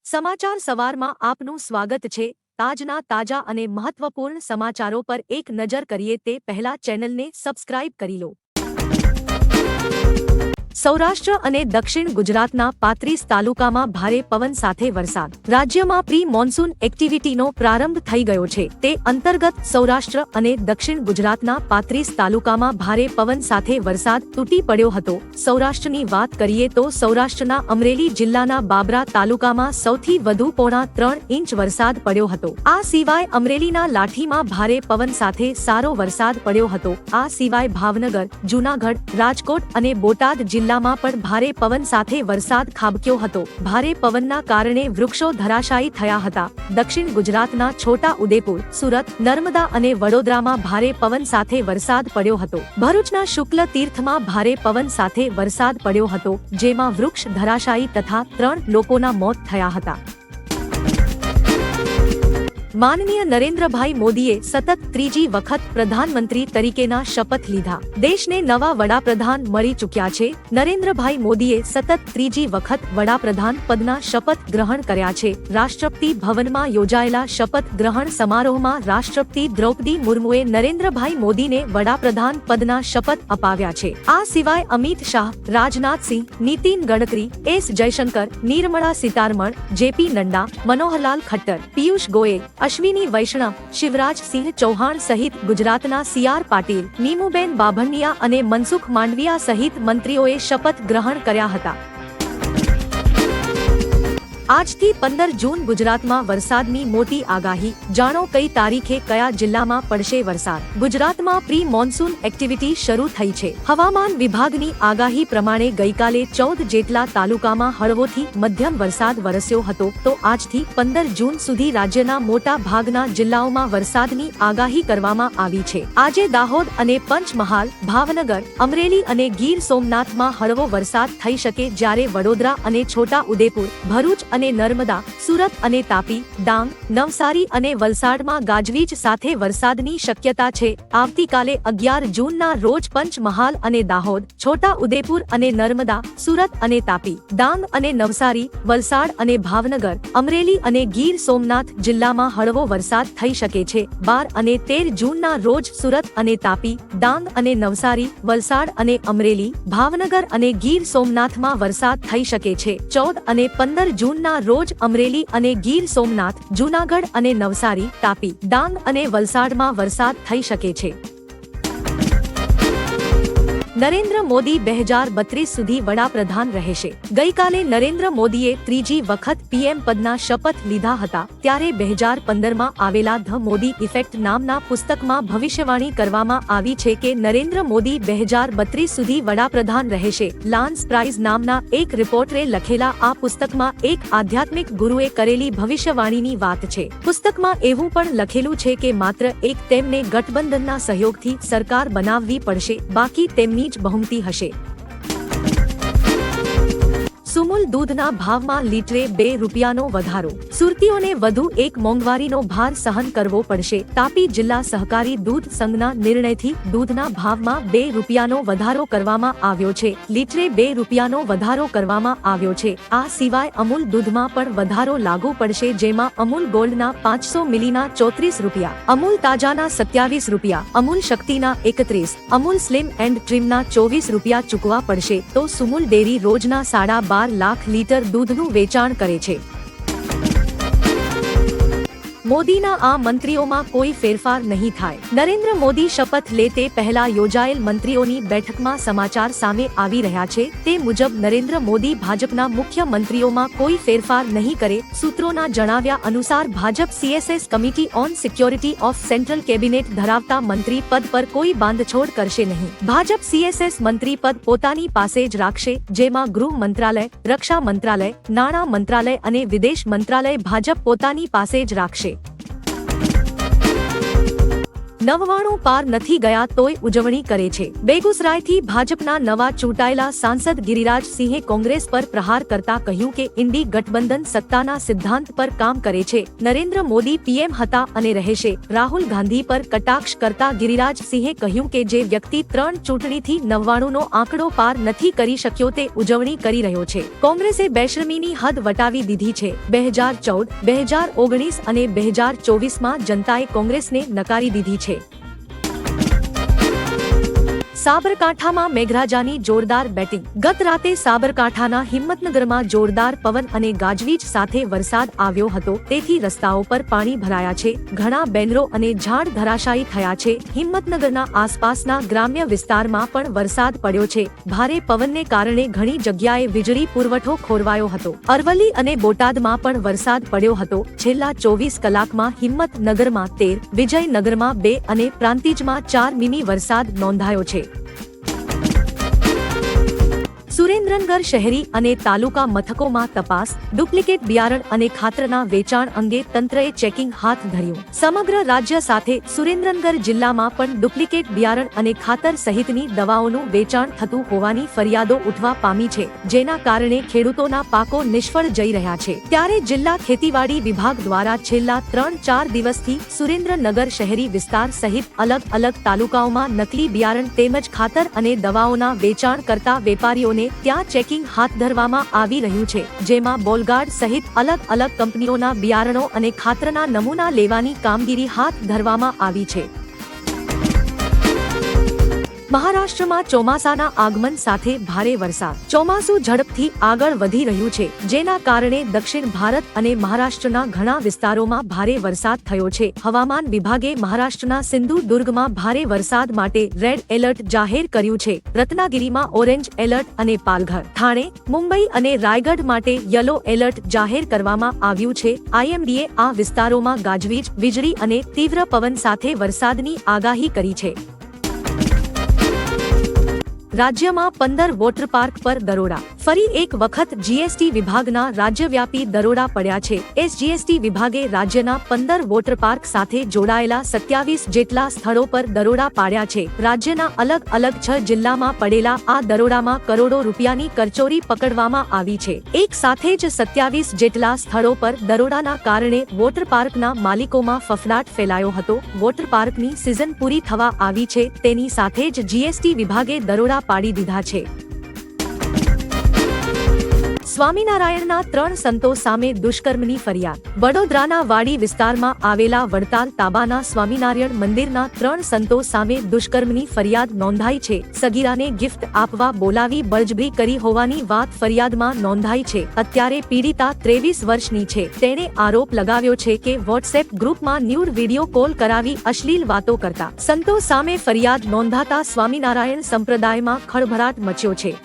સમાચાર સવારમાં આપનું સ્વાગત છે। તાજના તાજા અને મહત્વપૂર્ણ સમાચારો પર એક નજર કરીએ તે પહેલા ચેનલને સબસ્ક્રાઇબ કરી લો। સૌરાષ્ટ્ર અને દક્ષિણ ગુજરાતના 35 તાલુકામાં ભારે પવન સાથે વરસાદ। રાજ્યમાં પ્રી મોન્સૂન એક્ટિવિટીનો પ્રારંભ થઈ ગયો છે। તે અંતર્ગત સૌરાષ્ટ્ર અને દક્ષિણ ગુજરાતના 35 તાલુકામાં ભારે પવન સાથે વરસાદ તૂટી પડ્યો હતો। સૌરાષ્ટ્રની વાત કરીએ તો સૌરાષ્ટ્રના અમરેલી જિલ્લાના બાબરા તાલુકામાં સૌથી વધુ 3.5 ઇંચ વરસાદ પડ્યો હતો। આ સિવાય અમરેલીના લાઠીમાં ભારે પવન સાથે સારો વરસાદ પડ્યો હતો। આ સિવાય ભાવનગર, જૂનાગઢ, રાજકોટ અને બોટાદ જિલ્લામાં પણ ભારે પવન સાથે વરસાદ ખાબક્યો હતો। ભારે પવનના કારણે વૃક્ષો ધરાશાયી થયા હતા। દક્ષિણ ગુજરાતના છોટા ઉદેપુર, સુરત, નર્મદા અને વડોદરામાં ભારે પવન સાથે વરસાદ પડ્યો હતો। ભરૂચના શુક્લ તીર્થમાં ભારે પવન સાથે વરસાદ પડ્યો હતો, જેમાં વૃક્ષ ધરાશાયી તથા 3 લોકોના મોત થયા હતા। માનનીય નરેન્દ્રભાઈ મોદીએ સતત ત્રીજી વખત પ્રધાનમંત્રી તરીકેના શપથ લીધા। દેશને નવા વડાપ્રધાન મળી ચૂક્યા છે। નરેન્દ્રભાઈ મોદીએ સતત ત્રીજી વખત વડાપ્રધાન પદના શપથ ગ્રહણ કર્યા છે। રાષ્ટ્રપતિ ભવનમાં યોજાયેલા શપથ ગ્રહણ સમારોહમાં રાષ્ટ્રપતિ દ્રૌપદી મુર્મુએ નરેન્દ્રભાઈ મોદીને વડાપ્રધાન પદના શપથ અપાવ્યા છે। આ સિવાય અમિત શાહ, રાજનાથસિંહ, નીતિન ગડકરી, એસ જયશંકર, નિર્મળા સીતારમણ, જેપી નડ્ડા, મનોહરલાલ ખટ્ટર, પિયુષ ગોયલ, અશ્વિની વૈષ્ણવ, શિવરાજ સિંહ ચૌહાણ સહિત ગુજરાતના સી.આર. પાટીલ, નીમુબેન બાભણિયા અને મનસુખ માંડવિયા સહિત મંત્રીઓએ શપથ ગ્રહણ કર્યા હતા। આજથી 15 જૂન ગુજરાતમાં વરસાદની મોટી આગાહી। જાણો કઈ તારીખે કયા જિલ્લામાં પડશે વરસાદ। ગુજરાતમાં પ્રી મોન્સૂન એક્ટિવિટી શરૂ થઈ છે। હવામાન વિભાગની આગાહી પ્રમાણે ગઈકાલે 14 જેટલા તાલુકામાં હળવોથી મધ્યમ વરસાદ વરસ્યો હતો, તો આજથી 15 જૂન સુધી રાજ્યના મોટા ભાગના જિલ્લાઓમાં વરસાદની આગાહી કરવામાં આવી છે। આજે દાહોદ અને પંચમહાલ, ભાવનગર, અમરેલી અને ગીર સોમનાથમાં હળવો વરસાદ થઈ શકે, જ્યારે વડોદરા અને છોટા ઉદેપુર, ભરૂચ અને નર્મદા, સુરત અને તાપી, ડાંગ, નવસારી અને વલસાડમાં ગાજવીજ સાથે વરસાદની શક્યતા છે। આવતીકાલે 11 જૂનના રોજ પંચમહાલ અને દાહોદ, છોટા ઉદેપુર અને નર્મદા, સુરત અને તાપી, ડાંગ અને નવસારી, વલસાડ અને ભાવનગર, અમરેલી અને ગીર સોમનાથ જિલ્લામાં હળવો વરસાદ થઈ શકે છે। 12 અને 13 જૂનના રોજ સુરત અને તાપી, ડાંગ અને નવસારી, વલસાડ અને અમરેલી, ભાવનગર અને ગીર સોમનાથમાં વરસાદ થઈ શકે છે। 14 અને 15 જૂનના રોજ અમરેલી અને ગીર સોમનાથ, જૂનાગઢ અને નવસારી, તાપી, ડાંગ અને વલસાડમાં વરસાદ થઈ શકે છે। નરેન્દ્ર મોદી 2032 સુધી વડાપ્રધાન રહેશે। ગઈકાલે નરેન્દ્ર મોદીએ ત્રીજી વખત પીએમ પદના શપથ લીધા હતા, ત્યારે 2015માં આવેલા ધ મોદી ઇફેક્ટ નામના પુસ્તકમાં ભવિષ્યવાણી કરવામાં આવી છે કે નરેન્દ્ર મોદી 2032 સુધી વડાપ્રધાન રહેશે। લાન્સ પ્રાઇઝ નામના એક રિપોર્ટરે લખેલા આ પુસ્તકમાં એક આધ્યાત્મિક ગુરુએ કરેલી ભવિષ્યવાણીની વાત છે। પુસ્તકમાં એવું પણ લખેલું છે કે માત્ર એક તેમને ગઠબંધનના સહયોગથી સરકાર બનાવવી પડશે, બાકી તેમની જ બહુમતી હશે। સુમુલ દૂધના ભાવમાં લીટરે 2 રૂપિયાનો વધારો। સુરતીઓને વધુ એક મોંઘવારીનો ભાર સહન કરવો પડશે। તાપી જિલ્લા સહકારી દૂધ સંઘના નિર્ણયથી દૂધના ભાવમાં 2 રૂપિયાનો વધારો કરવામાં આવ્યો છે। લીટરે 2 રૂપિયાનો વધારો કરવામાં આવ્યો છે। આ સિવાય અમૂલ દૂધમાં પણ વધારો લાગુ પડશે, જેમાં અમૂલ ગોલ્ડના 500 મિલીના 34 રૂપિયા, અમૂલ તાજાના 27 રૂપિયા, અમૂલ શક્તિના 31, અમૂલ સ્લિમ એન્ડ ટ્રીમના 24 રૂપિયા ચૂકવવા પડશે। તો સુમુલ ડેરી રોજના 12.5 લાખ લીટર દૂધનું વેચાણ કરે છે। મોદીના આ મંત્રીઓમાં કોઈ ફેરફાર નહીં થાય। નરેન્દ્ર મોદી શપથ લે તે પહેલા યોજાયેલ મંત્રીઓની બેઠકમાં સમાચાર સામે આવી રહ્યા છે। તે મુજબ નરેન્દ્ર મોદી ભાજપના મુખ્ય મંત્રીઓમાં કોઈ ફેરફાર નહીં કરે। સૂત્રોના જણાવ્યા અનુસાર Bhajap CSS committee on security of central cabinet ધરાવતા મંત્રી પદ પર કોઈ બાંધછોડ કરશે નહીં। ભાજપ સીએસએસ મંત્રી પદ પોતાની પાસે જ રાખશે, જેમાં ગૃહ મંત્રાલય, રક્ષા મંત્રાલય, નાણાં મંત્રાલય અને વિદેશ મંત્રાલય ભાજપ પોતાની પાસે જ રાખશે। 99 પાર નથી ગયા તોય ઉજવણી કરે છે। બેગુસરાયથી ભાજપના નવા ચૂંટાયેલા સાંસદ ગિરિરાજ સિંહે કોંગ્રેસ પર પ્રહાર કરતા કહ્યું કે ઇન્ડી ગઠબંધન સત્તાના સિદ્ધાંત પર કામ કરે છે। નરેન્દ્ર મોદી પીએમ હતા અને રહેશે। રાહુલ ગાંધી પર કટાક્ષ કરતા ગિરિરાજ સિંહે કહ્યું કે જે વ્યક્તિ 3 ચૂંટણીથી 99 નો આંકડો પાર નથી કરી શક્યો તે ઉજવણી કરી રહ્યો છે। કોંગ્રેસે બેશરમીની હદ વટાવી દીધી છે। 2014, 2019 અને 2024માં જનતાએ કોંગ્રેસને નકારી દીધી છે। સાબરકાંઠામાં મેઘરાજાની જોરદાર બેટિંગ। ગત રાતે સાબરકાંઠાના હિંમતનગરમાં જોરદાર પવન અને ગાજવીજ સાથે વરસાદ આવ્યો હતો, તેથી રસ્તાઓ પર પાણી ભરાયા છે। ઘણા બેનરો અને ઝાડ ધરાશાયી થયા છે। હિંમતનગરના આસપાસના ગ્રામ્ય વિસ્તારમાં પણ વરસાદ પડ્યો છે। ભારે પવનને કારણે ઘણી જગ્યાએ વીજળી પુરવઠો ખોરવાયો હતો। અરવલ્લી અને બોટાદમાં પણ વરસાદ પડ્યો હતો। છેલ્લા 24 કલાકમાં હિંમતનગરમાં 13, વિજયનગરમાં 2 અને પ્રાંતિજમાં 4 મીમી વરસાદ નોંધાયો છે। સુરેન્દ્રનગર શહેરી અને તાલુકા મથકોમાં તપાસ। ડુપ્લિકેટ બિયારણ અને ખાતરના વેચાણ અંગે તંત્રએ ચેકિંગ હાથ ધર્યું। સમગ્ર રાજ્ય સાથે સુરેન્દ્રનગર જિલ્લામાં પણ ડુપ્લિકેટ બિયારણ અને ખાતર સહિતની દવાઓનું વેચાણ થતું હોવાની ફરિયાદો ઉઠવા પામી છે, જેના કારણે ખેડૂતોના પાકો નિષ્ફળ જઈ રહ્યા છે। ત્યારે જિલ્લા ખેતીવાડી વિભાગ દ્વારા છેલ્લા 3-4 દિવસથી સુરેન્દ્રનગર શહેરી વિસ્તાર સહિત અલગ અલગ તાલુકાઓમાં નકલી બિયારણ તેમજ ખાતર અને દવાઓના વેચાણ કરતા વેપારીઓને ત્યાં ચેકિંગ હાથ ધરવામાં આવી રહ્યું છે, જેમાં બોલગાર્ડ સહિત અલગ અલગ કંપનીઓના બિયારણો અને ખાતરના નમૂના લેવાની કામગીરી હાથ ધરવામાં આવી છે। મહારાષ્ટ્રમાં ચોમાસાના આગમન સાથે ભારે વરસાદ। ચોમાસું ઝડપથી આગળ વધી રહ્યું છે, જેના કારણે દક્ષિણ ભારત અને મહારાષ્ટ્રના ઘણા વિસ્તારોમાં ભારે વરસાદ થયો છે। હવામાન વિભાગે મહારાષ્ટ્રના સિંધુદુર્ગમાં ભારે વરસાદ માટે રેડ એલર્ટ જાહેર કર્યું છે। રત્નાગિરીમાં ઓરેન્જ એલર્ટ અને પાલઘર, થાણે, મુંબઈ અને રાયગઢ માટે યલો એલર્ટ જાહેર કરવામાં આવ્યું છે। આઈએમડીએ આ વિસ્તારોમાં ગાજવીજ, વીજળી અને તીવ્ર પવન સાથે વરસાદની આગાહી કરી છે। રાજ્યમાં 15 વોટર પાર્ક પર દરોડા। ફરી એક વખત જીએસટી વિભાગના રાજ્યવ્યાપી દરોડા પડ્યા છે। એસજીએસટી વિભાગે રાજ્યના 15 વોટર પાર્ક સાથે જોડાયેલા 27 જેટલા સ્થળો પર દરોડા પાડ્યા છે। રાજ્યના અલગ અલગ 6 જિલ્લામાં પડેલા આ દરોડામાં કરોડો રૂપિયાની કરચોરી પકડવામાં આવી છે। એક સાથે જ 27 જેટલા સ્થળો પર દરોડાના કારણે વોટર પાર્કના માલિકોમાં ફફડાટ ફેલાયો હતો। વોટર પાર્કની સિઝન પૂરી થવા આવી છે, તેની સાથે જ જીએસટી વિભાગે દરોડા પાડી દીધા છે। સ્વામિનારાયણના 3 સંતો સામે દુષ્કર્મની ફરિયાદ। વડોદરાના વાડી વિસ્તારમાં આવેલા વડતાલ તાબાના સ્વામિનારાયણ મંદિરના 3 સંતો સામે દુષ્કર્મની ફરિયાદ નોંધાઈ છે। સગીરાને ગિફ્ટ આપવા બોલાવી બળજબરી કરી હોવાની વાત ફરિયાદમાં નોંધાઈ છે। અત્યારે પીડિતા 23 વર્ષની છે। તેણે આરોપ લગાવ્યો છે કે વોટ્સએપ ગ્રુપમાં ન્યૂડ વિડીયો કોલ કરાવી અશ્લીલ વાતો કરતા સંતો સામે ફરિયાદ નોંધાતા સ્વામિનારાયણ સંપ્રદાયમાં ખળભળાટ મચ્યો છે।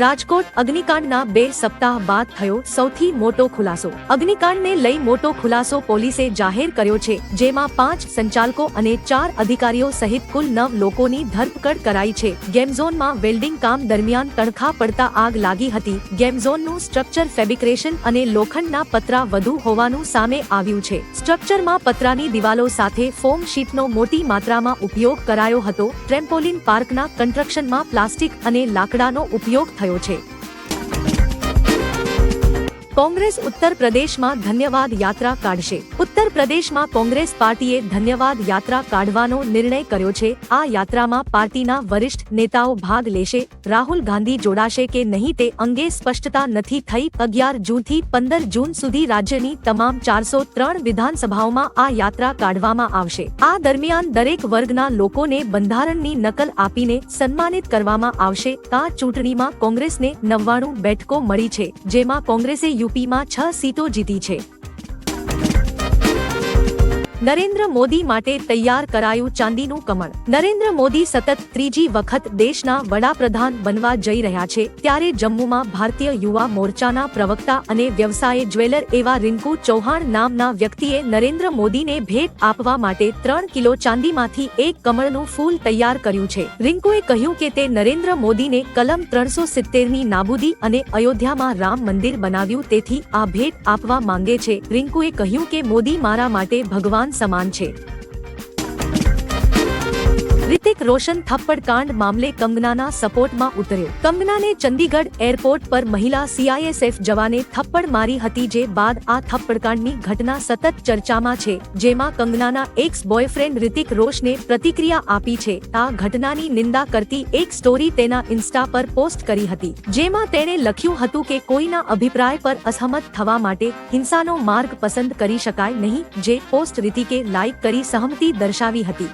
રાજકોટ અગ્નિકાંડના 2 સપ્તાહ બાદ થયો સૌથી મોટો ખુલાસો। અગ્નિકાંડને લઈ મોટો ખુલાસો પોલીસે જાહેર કર્યો છે, જેમાં 5 સંચાલકો અને 4 અધિકારીઓ સહિત કુલ 9 લોકોની ધરપકડ કરાઈ છે। ગેમઝોનમાં વેલ્ડિંગ કામ દરમિયાન તણખા પડતા આગ લાગી હતી। ગેમઝોનનું સ્ટ્રક્ચર ફેબ્રિકેશન અને લોખંડના પતરા વધુ હોવાનું સામે આવ્યું છે। સ્ટ્રક્ચરમાં પતરાની દિવાલો સાથે ફોમ શીટનો મોટી માત્રામાં ઉપયોગ કરાયો હતો। ટ્રેમ્પોલિન પાર્કના કન્સ્ટ્રક્શનમાં પ્લાસ્ટિક અને લાકડાનો ઉપયોગ થયો છે। કોંગ્રેસ ઉત્તર પ્રદેશમાં ધન્યવાદ યાત્રા કાઢશે। ઉત્તર પ્રદેશમાં કોંગ્રેસ પાર્ટીએ ધન્યવાદ યાત્રા કાઢવાનો નિર્ણય કર્યો છે। આ યાત્રામાં પાર્ટીના વરિષ્ઠ નેતાઓ ભાગ લેશે। રાહુલ ગાંધી જોડાશે કે નહીં તે અંગે સ્પષ્ટતા નથી થઈ। 11 જૂનથી 15 જૂન સુધી રાજ્યની તમામ 403 વિધાનસભાઓમાં આ યાત્રા કાઢવામાં આવશે। આ દરમિયાન દરેક વર્ગના લોકોને બંધારણની નકલ આપીને સન્માનિત કરવામાં આવશે। આ ચૂંટણીમાં કોંગ્રેસને 99 બેઠકો મળી છે, જેમાં કોંગ્રેસે યુપીમાં 6 સીટો જીતી છે। નરેન્દ્ર મોદી માટે તૈયાર કરાયું ચાંદીનું કમળ। નરેન્દ્ર મોદી સતત 3જી વખત દેશના વડાપ્રધાન બનવા જઈ રહ્યા છે, ત્યારે જમ્મુમાં ભારતીય યુવા મોરચાના પ્રવક્તા અને વ્યવસાય જ્વેલર એવા રિંકુ ચૌહાણ નામના વ્યક્તિએ નરેન્દ્ર મોદીને ભેટ આપવા માટે 3 કિલો ચાંદીમાંથી એક કમળનું ફૂલ તૈયાર કર્યું છે। રિંકુએ કહ્યું કે તે નરેન્દ્ર મોદીને કલમ 370ની નાબૂદી અને અયોધ્યામાં રામ મંદિર બનાવ્યું તેથી આ ભેટ આપવા માંગે છે। રિંકુએ કહ્યું કે મોદી મારા માટે ભગવાન ભગવાન સમાન છે। રિતિક રોશન થપ્પડ કાંડ મામલે કંગનાના સપોર્ટમાં ઉતર્યો। કંગનાને ચંદીગઢ એરપોર્ટ પર મહિલા CISF જવાને થપ્પડ મારી હતી, જે બાદ આ થપ્પડકાંડની ઘટના સતત ચર્ચામાં છે, જેમાં કંગનાના એક્સ બોયફ્રેન્ડ રિતિક રોશને પ્રતિક્રિયા આપી છે। આ ઘટનાની નિંદા કરતી એક સ્ટોરી તેના ઇન્સ્ટા પર પોસ્ટ કરી હતી, જેમાં તેણે લખ્યું હતું કે કોઈના અભિપ્રાય પર અસહમત થવા માટે હિંસાનો માર્ગ પસંદ કરી શકાય નહીં, જે પોસ્ટ રિતિકે લાઇક કરી સહમતિ દર્શાવી હતી।